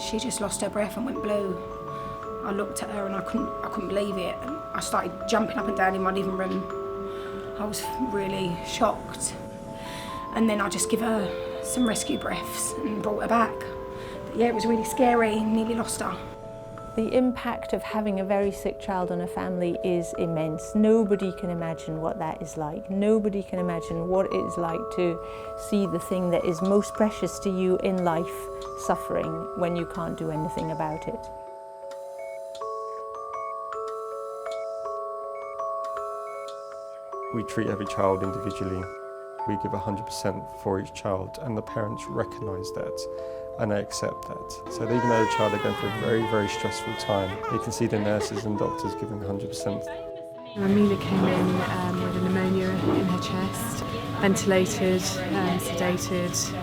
she just lost her breath and went blue. I looked at her and I couldn't believe it. And I started jumping up and down in my living room. I was really shocked. And then I just give her some rescue breaths and brought her back. But yeah, it was really scary, nearly lost her. The impact of having a very sick child on a family is immense. Nobody can imagine what that is like. Nobody can imagine what it is like to see the thing that is most precious to you in life suffering when you can't do anything about it. We treat every child individually. We give 100% for each child, and the parents recognise that and they accept that. So even though the child are going through a very, very stressful time, you can see the nurses and doctors giving 100%. Amelia came in with a pneumonia in her chest, ventilated, sedated.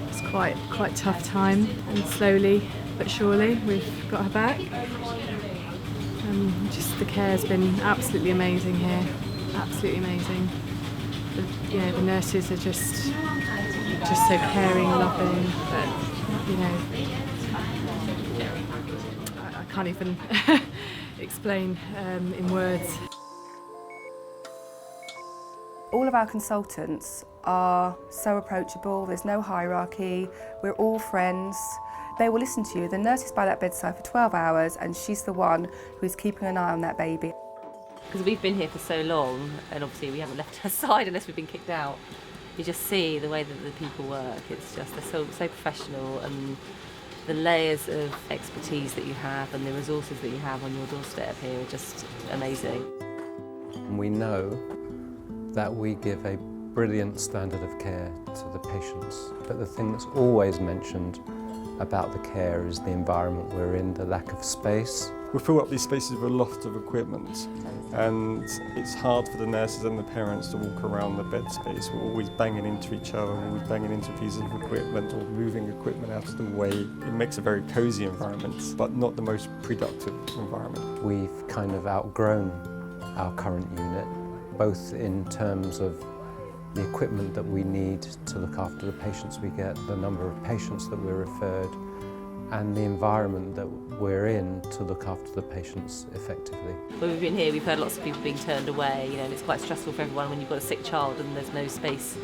It's quite a tough time, and slowly but surely we've got her back. Just the care has been absolutely amazing here. Absolutely amazing. The nurses are just so caring, loving, but I can't even explain in words. All of our consultants are so approachable, there's no hierarchy, we're all friends. They will listen to you. The nurse is by that bedside for 12 hours and she's the one who is keeping an eye on that baby. Because we've been here for so long, and obviously we haven't left her side unless we've been kicked out. You just see the way that the people work. It's just, they're so professional, and the layers of expertise that you have and the resources that you have on your doorstep here are just amazing. We know that we give a brilliant standard of care to the patients, but the thing that's always mentioned about the care is the environment we're in, the lack of space. We fill up these spaces with a lot of equipment, and it's hard for the nurses and the parents to walk around the bed space. We're always banging into each other, we're always banging into pieces of equipment or moving equipment out of the way. It makes a very cosy environment, but not the most productive environment. We've kind of outgrown our current unit, both in terms of the equipment that we need to look after the patients we get, the number of patients that we're referred, and the environment that we're in to look after the patients effectively. When we've been here, we've heard lots of people being turned away, and it's quite stressful for everyone when you've got a sick child and there's no space.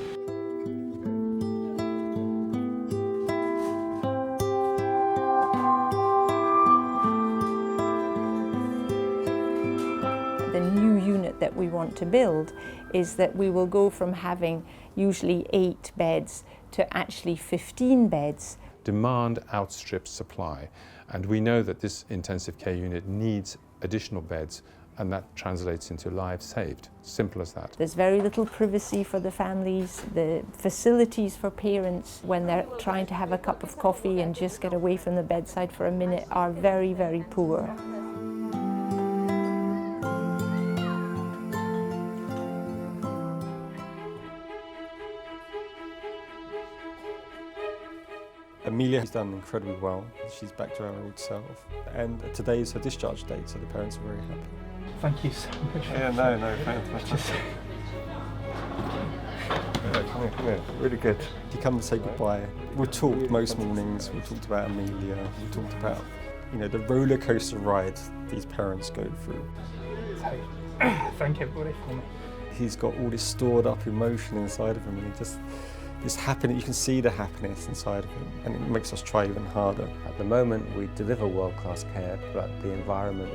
The new unit that we want to build is that we will go from having usually 8 beds to actually 15 beds. Demand outstrips supply, and we know that this intensive care unit needs additional beds, and that translates into lives saved. Simple as that. There's very little privacy for the families. The facilities for parents when they're trying to have a cup of coffee and just get away from the bedside for a minute are very, very poor. Amelia has done incredibly well. She's back to her old self. And today is her discharge date, so the parents are very happy. Thank you so much. Yeah, no, fantastic. Come here, really good. You come to say goodbye. We talked most mornings, we talked about Amelia, we talked about, the roller coaster ride these parents go through. Thank everybody for me. He's got all this stored up emotion inside of him, and this happiness, you can see the happiness inside of him, and it makes us try even harder. At the moment we deliver world-class care, but the environment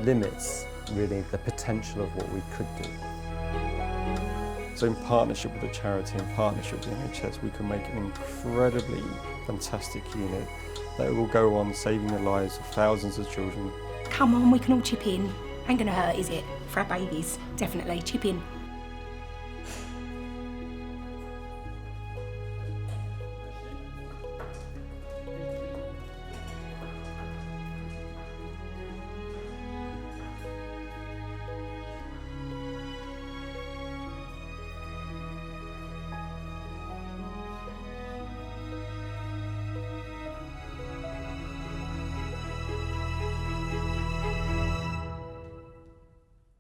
limits really the potential of what we could do. So in partnership with the charity, in partnership with the NHS, we can make an incredibly fantastic unit that will go on saving the lives of thousands of children. Come on, we can all chip in. Ain't gonna hurt, is it? For our babies, definitely, chip in.